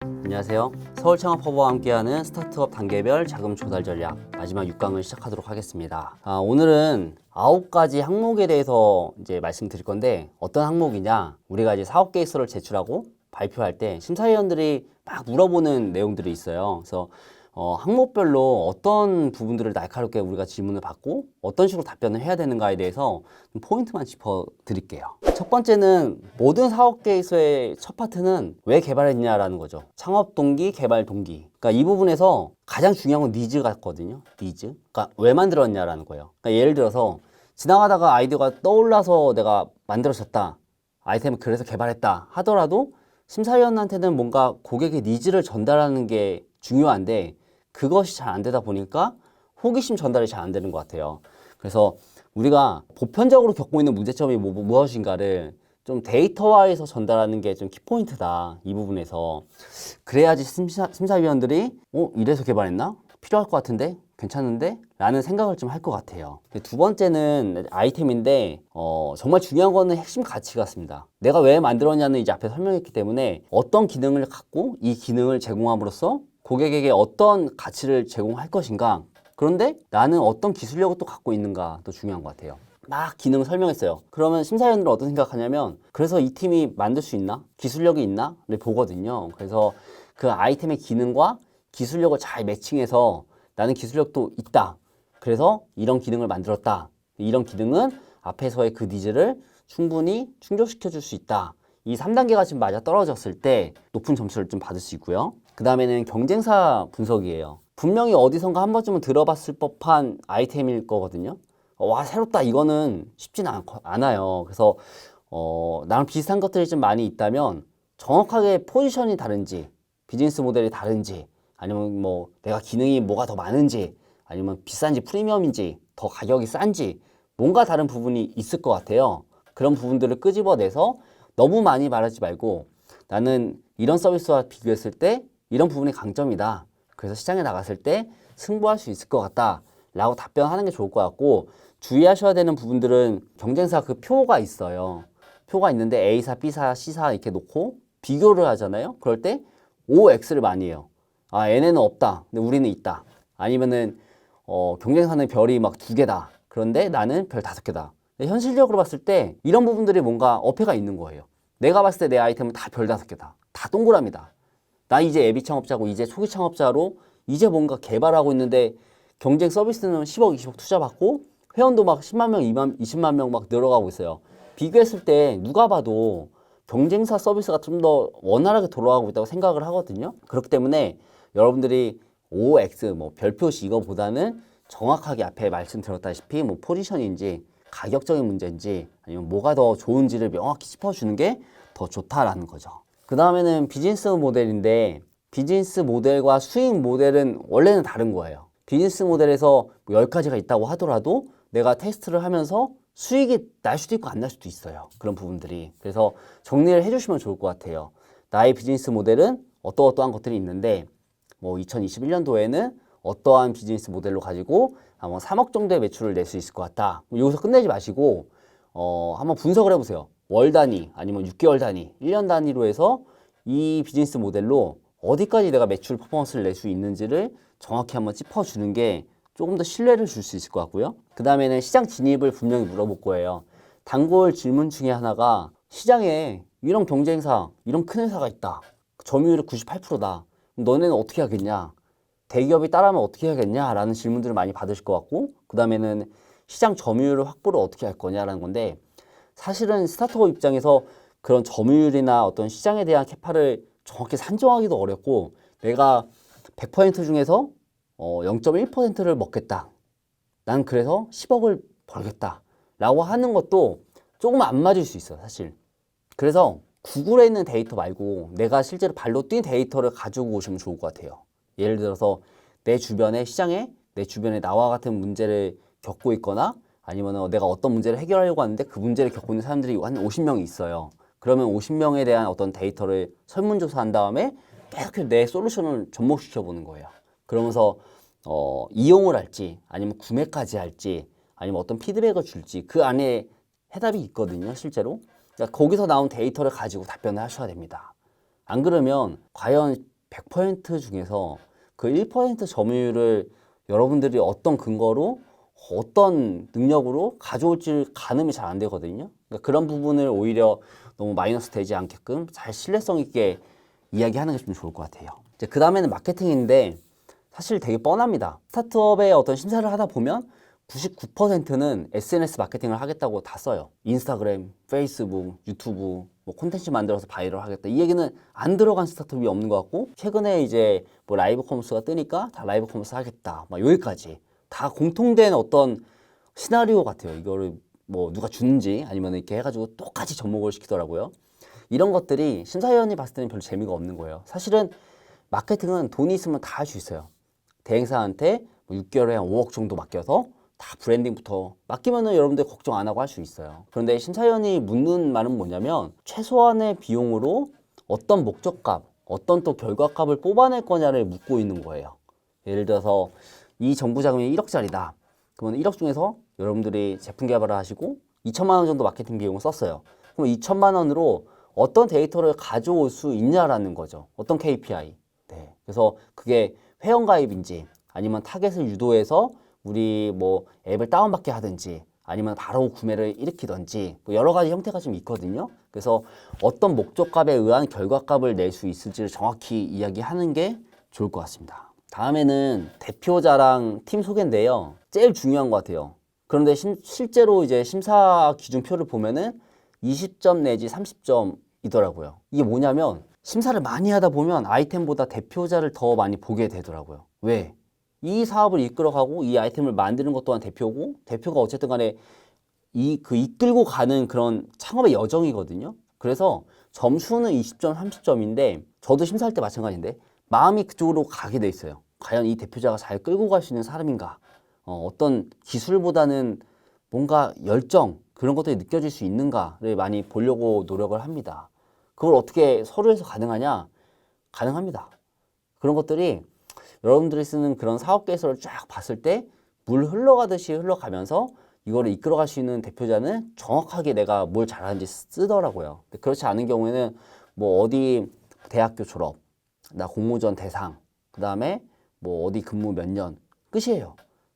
안녕하세요. 서울창업허브와 함께하는 스타트업 단계별 자금 조달 전략 마지막 6강을 시작하도록 하겠습니다. 오늘은 9가지 항목에 대해서 이제 말씀드릴 건데, 어떤 항목이냐, 우리가 이제 사업 계획서를 제출하고 발표할 때 심사위원들이 막 물어보는 내용들이 있어요. 그래서 항목별로 어떤 부분들을 날카롭게 우리가 질문을 받고 어떤 식으로 답변을 해야 되는가에 대해서 좀 포인트만 짚어 드릴게요. 첫 번째는 모든 사업 계획서의 첫 파트는 왜 개발했냐라는 거죠. 창업 동기, 개발 동기. 그러니까 이 부분에서 가장 중요한 건 니즈 같거든요. 니즈. 그러니까 왜 만들었냐라는 거예요. 그러니까 예를 들어서 지나가다가 아이디어가 떠올라서 내가 만들어졌다, 아이템을 그래서 개발했다 하더라도 심사위원한테는 뭔가 고객의 니즈를 전달하는 게 중요한데, 그것이 잘 안 되다 보니까 호기심 전달이 잘 안 되는 것 같아요. 그래서 우리가 보편적으로 겪고 있는 문제점이 무엇인가를 좀 데이터화해서 전달하는 게 좀 키포인트다, 이 부분에서. 그래야지 심사위원들이 이래서 개발했나? 필요할 것 같은데? 괜찮은데? 라는 생각을 좀 할 것 같아요. 두 번째는 아이템인데, 정말 중요한 거는 핵심 가치 같습니다. 내가 왜 만들었냐는 이제 앞에 설명했기 때문에 어떤 기능을 갖고 이 기능을 제공함으로써 고객에게 어떤 가치를 제공할 것인가, 그런데 나는 어떤 기술력을 또 갖고 있는가, 또 중요한 것 같아요. 막 기능을 설명했어요. 그러면 심사위원들은 어떤 생각하냐면, 그래서 이 팀이 만들 수 있나? 기술력이 있나?를 보거든요. 그래서 그 아이템의 기능과 기술력을 잘 매칭해서 나는 기술력도 있다, 그래서 이런 기능을 만들었다, 이런 기능은 앞에서의 그 니즈를 충분히 충족시켜 줄 수 있다, 이 3단계가 지금 맞아 떨어졌을 때 높은 점수를 좀 받을 수 있고요. 그 다음에는 경쟁사 분석이에요. 분명히 어디선가 한 번쯤은 들어봤을 법한 아이템일 거거든요. 와, 새롭다, 이거는 쉽진 않아요. 그래서 나랑 비슷한 것들이 좀 많이 있다면 정확하게 포지션이 다른지, 비즈니스 모델이 다른지, 아니면 뭐 내가 기능이 뭐가 더 많은지, 아니면 비싼지 프리미엄인지, 더 가격이 싼지, 뭔가 다른 부분이 있을 것 같아요. 그런 부분들을 끄집어내서 너무 많이 말하지 말고, 나는 이런 서비스와 비교했을 때 이런 부분이 강점이다, 그래서 시장에 나갔을 때 승부할 수 있을 것 같다 라고 답변하는 게 좋을 것 같고, 주의하셔야 되는 부분들은 경쟁사 그 표가 있어요. 표가 있는데 A사, B사, C사 이렇게 놓고 비교를 하잖아요. 그럴 때 OX를 많이 해요. 얘네는 없다, 근데 우리는 있다. 아니면은 경쟁사는 별이 막 2개다, 그런데 나는 별 5개다. 현실적으로 봤을 때 이런 부분들이 뭔가 어폐가 있는 거예요. 내가 봤을 때 내 아이템은 다 별 5개다, 다 동그라미다. 나 이제 예비 창업자고 이제 초기 창업자로 이제 뭔가 개발하고 있는데, 경쟁 서비스는 10억, 20억 투자받고 회원도 막 10만 명, 20만 명 막 늘어가고 있어요. 비교했을 때 누가 봐도 경쟁사 서비스가 좀 더 원활하게 돌아가고 있다고 생각을 하거든요. 그렇기 때문에 여러분들이 OX, 뭐 별표시 이거보다는 정확하게 앞에 말씀드렸다시피 뭐 포지션인지 가격적인 문제인지 아니면 뭐가 더 좋은지를 명확히 짚어주는 게 더 좋다라는 거죠. 그 다음에는 비즈니스 모델인데, 비즈니스 모델과 수익 모델은 원래는 다른 거예요. 비즈니스 모델에서 뭐 10가지가 있다고 하더라도 내가 테스트를 하면서 수익이 날 수도 있고 안 날 수도 있어요. 그런 부분들이. 그래서 정리를 해주시면 좋을 것 같아요. 나의 비즈니스 모델은 어떠어떠한 것들이 있는데, 뭐 2021년도에는 어떠한 비즈니스 모델로 가지고 아마 3억 정도의 매출을 낼 수 있을 것 같다. 여기서 끝내지 마시고 한번 분석을 해보세요. 월 단위, 아니면 6개월 단위, 1년 단위로 해서 이 비즈니스 모델로 어디까지 내가 매출 퍼포먼스를 낼 수 있는지를 정확히 한번 짚어주는 게 조금 더 신뢰를 줄 수 있을 것 같고요. 그 다음에는 시장 진입을 분명히 물어볼 거예요. 단골 질문 중에 하나가, 시장에 이런 경쟁사, 이런 큰 회사가 있다, 점유율이 98%다, 너네는 어떻게 하겠냐, 대기업이 따라하면 어떻게 해야겠냐 라는 질문들을 많이 받으실 것 같고, 그 다음에는 시장 점유율 확보를 어떻게 할 거냐라는 건데, 사실은 스타트업 입장에서 그런 점유율이나 어떤 시장에 대한 캐파를 정확히 산정하기도 어렵고, 내가 100% 중에서 0.1%를 먹겠다, 난 그래서 10억을 벌겠다 라고 하는 것도 조금 안 맞을 수 있어요, 사실. 그래서 구글에 있는 데이터 말고 내가 실제로 발로 뛴 데이터를 가지고 오시면 좋을 것 같아요. 예를 들어서 내 주변에, 시장에 내 주변에 나와 같은 문제를 겪고 있거나, 아니면 내가 어떤 문제를 해결하려고 하는데 그 문제를 겪고 있는 사람들이 한 50명이 있어요. 그러면 50명에 대한 어떤 데이터를 설문조사한 다음에 계속 내 솔루션을 접목시켜 보는 거예요. 그러면서 이용을 할지, 아니면 구매까지 할지, 아니면 어떤 피드백을 줄지, 그 안에 해답이 있거든요, 실제로. 그러니까 거기서 나온 데이터를 가지고 답변을 하셔야 됩니다. 안 그러면 과연 100% 중에서 그 1% 점유율을 여러분들이 어떤 근거로 어떤 능력으로 가져올지 가늠이 잘 안 되거든요. 그러니까 그런 부분을 오히려 너무 마이너스 되지 않게끔 잘 신뢰성 있게 이야기하는 게 좀 좋을 것 같아요. 이제 그 다음에는 마케팅인데 사실 되게 뻔합니다. 스타트업의 어떤 심사를 하다 보면 99%는 SNS 마케팅을 하겠다고 다 써요. 인스타그램, 페이스북, 유튜브, 뭐 콘텐츠 만들어서 바이럴 하겠다. 이 얘기는 안 들어간 스타트업이 없는 것 같고, 최근에 이제 뭐 라이브 커머스가 뜨니까 다 라이브 커머스 하겠다. 막 여기까지. 다 공통된 어떤 시나리오 같아요. 이거를 뭐 누가 주는지 아니면 이렇게 해가지고 똑같이 접목을 시키더라고요. 이런 것들이 심사위원이 봤을 때는 별로 재미가 없는 거예요. 사실은 마케팅은 돈이 있으면 다 할 수 있어요. 대행사한테 뭐 6개월에 한 5억 정도 맡겨서 다 브랜딩부터 맡기면은 여러분들 걱정 안 하고 할 수 있어요. 그런데 심사위원이 묻는 말은 뭐냐면 최소한의 비용으로 어떤 목적값, 어떤 또 결과값을 뽑아낼 거냐를 묻고 있는 거예요. 예를 들어서 이 정부 자금이 1억짜리다. 그러면 1억 중에서 여러분들이 제품 개발을 하시고 2천만 원 정도 마케팅 비용을 썼어요. 그럼 2천만 원으로 어떤 데이터를 가져올 수 있냐라는 거죠. 어떤 KPI. 네. 그래서 그게 회원가입인지 아니면 타겟을 유도해서 우리 뭐 앱을 다운받게 하든지 아니면 바로 구매를 일으키든지 뭐 여러 가지 형태가 좀 있거든요. 그래서 어떤 목적값에 의한 결과값을 낼 수 있을지를 정확히 이야기하는 게 좋을 것 같습니다. 다음에는 대표자랑 팀 소개인데요. 제일 중요한 것 같아요. 그런데 실제로 이제 심사 기준표를 보면은 20점 내지 30점이더라고요. 이게 뭐냐면 심사를 많이 하다 보면 아이템보다 대표자를 더 많이 보게 되더라고요. 왜? 이 사업을 이끌어가고 이 아이템을 만드는 것 또한 대표고, 대표가 어쨌든 간에 이끌고 가는 그런 창업의 여정이거든요. 그래서 점수는 20점, 30점인데 저도 심사할 때 마찬가지인데 마음이 그쪽으로 가게 돼 있어요. 과연 이 대표자가 잘 끌고 갈 수 있는 사람인가? 어떤 기술보다는 뭔가 열정 그런 것들이 느껴질 수 있는가를 많이 보려고 노력을 합니다. 그걸 어떻게 서류에서 가능하냐? 가능합니다. 그런 것들이 여러분들이 쓰는 그런 사업 계획서를 쫙 봤을 때 물 흘러가듯이 흘러가면서 이거를 이끌어갈 수 있는 대표자는 정확하게 내가 뭘 잘하는지 쓰더라고요. 근데 그렇지 않은 경우에는 뭐 어디 대학교 졸업, 나 공모전 대상, 그 다음에 뭐 어디 근무 몇 년, 끝이에요.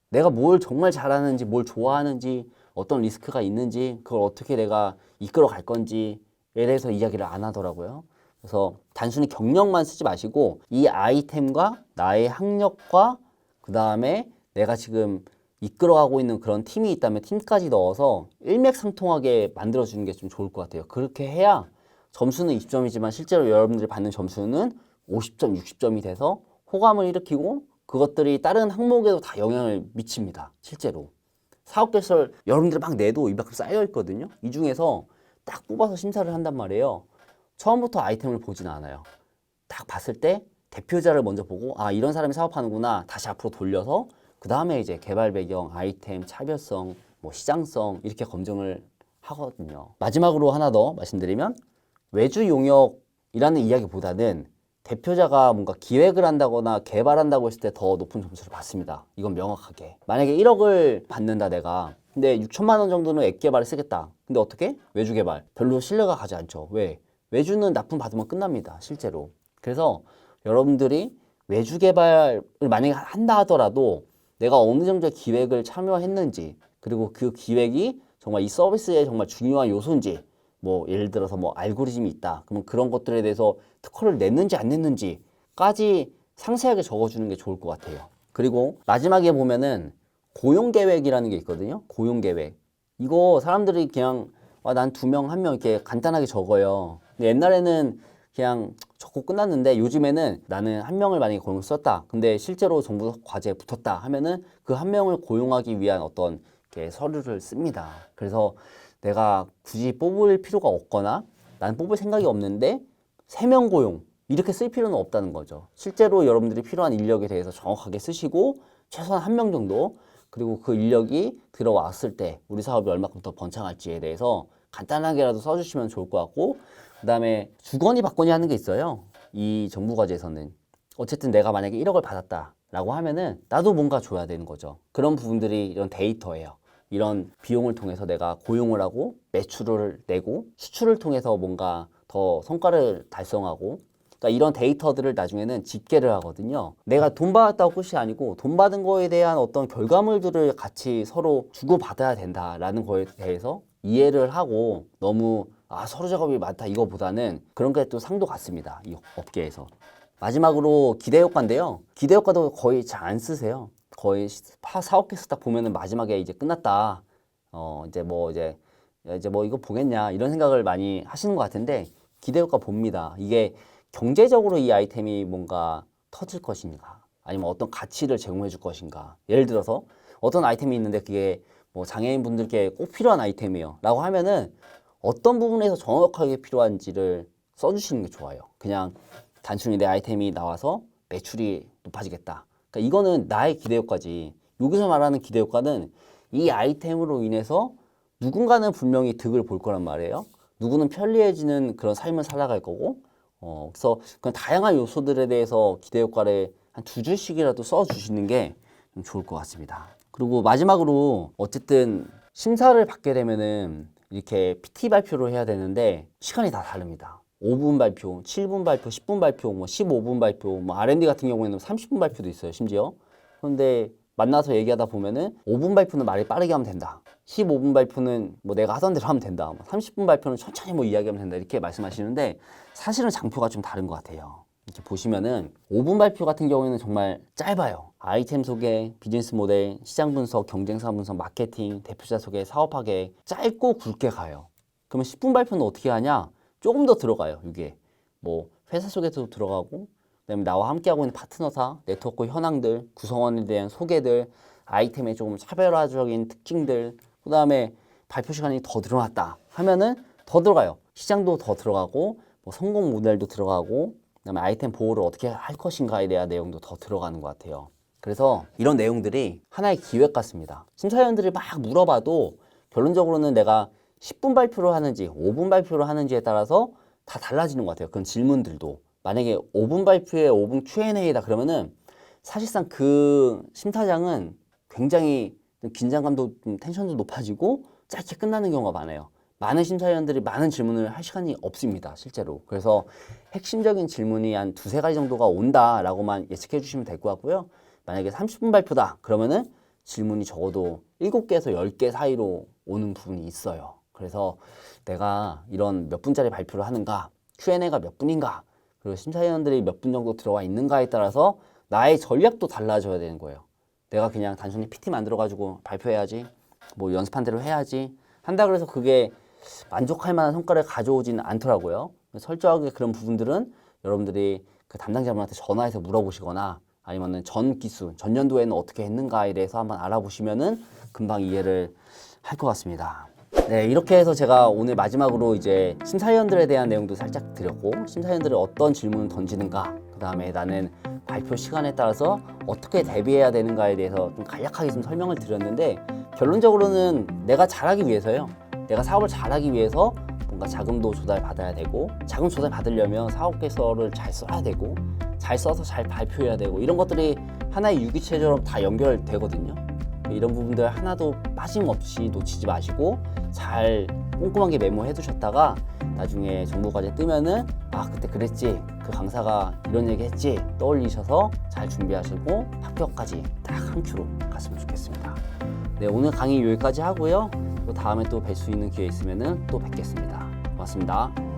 내가 뭘 정말 잘하는지, 뭘 좋아하는지, 어떤 리스크가 있는지, 그걸 어떻게 내가 이끌어 갈 건지에 대해서 이야기를 안 하더라고요. 그래서 단순히 경력만 쓰지 마시고 이 아이템과 나의 학력과 그 다음에 내가 지금 이끌어가고 있는 그런 팀이 있다면 팀까지 넣어서 일맥상통하게 만들어주는 게 좀 좋을 것 같아요. 그렇게 해야 점수는 20점이지만 실제로 여러분들이 받는 점수는 50점, 60점이 돼서 호감을 일으키고 그것들이 다른 항목에도 다 영향을 미칩니다. 실제로. 사업 개설 여러분들이 막 내도 이만큼 쌓여 있거든요. 이 중에서 딱 뽑아서 심사를 한단 말이에요. 처음부터 아이템을 보진 않아요. 딱 봤을 때 대표자를 먼저 보고 아 이런 사람이 사업하는구나 다시 앞으로 돌려서 그 다음에 이제 개발 배경, 아이템, 차별성, 뭐 시장성 이렇게 검증을 하거든요. 마지막으로 하나 더 말씀드리면 외주 용역이라는 이야기보다는 대표자가 뭔가 기획을 한다거나 개발한다고 했을 때 더 높은 점수를 받습니다. 이건 명확하게. 만약에 1억을 받는다 내가. 근데 6천만 원 정도는 앱 개발에 쓰겠다. 근데 어떻게? 외주 개발. 별로 신뢰가 가지 않죠. 왜? 외주는 납품 받으면 끝납니다. 실제로. 그래서 여러분들이 외주 개발을 만약에 한다 하더라도 내가 어느 정도의 기획을 참여했는지 그리고 그 기획이 정말 이 서비스의 정말 중요한 요소인지 뭐 예를 들어서 뭐 알고리즘이 있다. 그러면 그런 것들에 대해서 특허를 냈는지 안 냈는지까지 상세하게 적어주는 게 좋을 것 같아요. 그리고 마지막에 보면은 고용계획이라는 게 있거든요. 고용계획. 이거 사람들이 그냥 난 2명, 1명 이렇게 간단하게 적어요. 근데 옛날에는 그냥 적고 끝났는데 요즘에는 나는 1명을 만약에 고용을 썼다. 근데 실제로 정부 과제에 붙었다 하면은 그 1명을 고용하기 위한 어떤 이렇게 서류를 씁니다. 그래서 내가 굳이 뽑을 필요가 없거나 난 뽑을 생각이 없는데 3명 고용 이렇게 쓸 필요는 없다는 거죠. 실제로 여러분들이 필요한 인력에 대해서 정확하게 쓰시고 최소한 1명 정도 그리고 그 인력이 들어왔을 때 우리 사업이 얼마큼 더 번창할지에 대해서 간단하게라도 써주시면 좋을 것 같고 그 다음에 주거니 받거니 하는 게 있어요. 이 정부 과제에서는 어쨌든 내가 만약에 1억을 받았다라고 하면은 나도 뭔가 줘야 되는 거죠. 그런 부분들이 이런 데이터예요. 이런 비용을 통해서 내가 고용을 하고 매출을 내고 수출을 통해서 뭔가 더 성과를 달성하고 그러니까 이런 데이터들을 나중에는 집계를 하거든요. 내가 돈 받았다고 끝이 아니고 돈 받은 거에 대한 어떤 결과물들을 같이 서로 주고받아야 된다라는 거에 대해서 이해를 하고 너무 서류 작업이 많다 이거보다는 그런 게 또 상도 같습니다. 이 업계에서. 마지막으로 기대효과인데요. 기대효과도 거의 잘 안 쓰세요. 거의 사업 계획서 딱 보면은 마지막에 이제 끝났다. 이제 뭐 이거 보겠냐 이런 생각을 많이 하시는 것 같은데 기대효과 봅니다. 이게 경제적으로 이 아이템이 뭔가 터질 것인가 아니면 어떤 가치를 제공해 줄 것인가. 예를 들어서 어떤 아이템이 있는데 그게 뭐 장애인 분들께 꼭 필요한 아이템이에요 라고 하면은 어떤 부분에서 정확하게 필요한지를 써주시는 게 좋아요. 그냥 단순히 내 아이템이 나와서 매출이 높아지겠다. 그러니까 이거는 나의 기대효과지. 여기서 말하는 기대효과는 이 아이템으로 인해서 누군가는 분명히 득을 볼 거란 말이에요. 누구는 편리해지는 그런 삶을 살아갈 거고, 그래서 그런 다양한 요소들에 대해서 기대효과를 한 2줄씩이라도 써주시는 게 좀 좋을 것 같습니다. 그리고 마지막으로 어쨌든 심사를 받게 되면은 이렇게 PT 발표를 해야 되는데 시간이 다 다릅니다. 5분 발표, 7분 발표, 10분 발표, 뭐 15분 발표, 뭐 R&D 같은 경우에는 30분 발표도 있어요, 심지어. 그런데 만나서 얘기하다 보면은 5분 발표는 말이 빠르게 하면 된다. 15분 발표는 뭐 내가 하던 대로 하면 된다. 30분 발표는 천천히 뭐 이야기하면 된다. 이렇게 말씀하시는데 사실은 장표가 좀 다른 것 같아요. 이렇게 보시면은 5분 발표 같은 경우에는 정말 짧아요. 아이템 소개, 비즈니스 모델, 시장 분석, 경쟁사 분석, 마케팅, 대표자 소개, 사업 파괴 짧고 굵게 가요. 그러면 10분 발표는 어떻게 하냐? 조금 더 들어가요. 이게 뭐 회사 소개도 들어가고 그다음에 나와 함께하고 있는 파트너사, 네트워크 현황들, 구성원에 대한 소개들, 아이템의 조금 차별화적인 특징들, 그다음에 발표 시간이 더 늘어났다 하면은 더 들어가요. 시장도 더 들어가고 뭐 성공 모델도 들어가고 그다음에 아이템 보호를 어떻게 할 것인가에 대한 내용도 더 들어가는 것 같아요. 그래서 이런 내용들이 하나의 기획 같습니다. 심사위원들이 막 물어봐도 결론적으로는 내가 10분 발표를 하는지 5분 발표를 하는지에 따라서 다 달라지는 것 같아요. 그런 질문들도. 만약에 5분 발표에 5분 Q&A다 그러면은 사실상 그 심사장은 굉장히 긴장감도 텐션도 높아지고 짧게 끝나는 경우가 많아요. 많은 심사위원들이 많은 질문을 할 시간이 없습니다, 실제로. 그래서 핵심적인 질문이 한 2-3가지 정도가 온다라고만 예측해 주시면 될 것 같고요. 만약에 30분 발표다 그러면은 질문이 적어도 7개에서 10개 사이로 오는 부분이 있어요. 그래서 내가 이런 몇 분짜리 발표를 하는가, Q&A가 몇 분인가, 그리고 심사위원들이 몇 분 정도 들어와 있는가에 따라서 나의 전략도 달라져야 되는 거예요. 내가 그냥 단순히 PT 만들어가지고 발표해야지, 뭐 연습한 대로 해야지 한다 그래서 그게 만족할 만한 성과를 가져오지는 않더라고요. 철저하게 그런 부분들은 여러분들이 그 담당자분한테 전화해서 물어보시거나 아니면은 전 기수, 전년도에는 어떻게 했는가에 대해서 한번 알아보시면은 금방 이해를 할 것 같습니다. 네, 이렇게 해서 제가 오늘 마지막으로 이제 심사위원들에 대한 내용도 살짝 드렸고 심사위원들이 어떤 질문을 던지는가 그 다음에 나는 발표 시간에 따라서 어떻게 대비해야 되는가에 대해서 좀 간략하게 좀 설명을 드렸는데 결론적으로는 내가 잘하기 위해서요. 내가 사업을 잘하기 위해서 뭔가 자금도 조달 받아야 되고 자금 조달 받으려면 사업 계획서를 잘 써야 되고 잘 써서 잘 발표해야 되고 이런 것들이 하나의 유기체처럼 다 연결되거든요. 이런 부분들 하나도 빠짐없이 놓치지 마시고 잘 꼼꼼하게 메모해 두셨다가 나중에 정보과제 뜨면은 그때 그랬지 그 강사가 이런 얘기 했지 떠올리셔서 잘 준비하시고 합격까지 딱 한 큐로 갔으면 좋겠습니다. 네, 오늘 강의 여기까지 하고요. 또 다음에 또 뵐 수 있는 기회 있으면은 또 뵙겠습니다. 고맙습니다.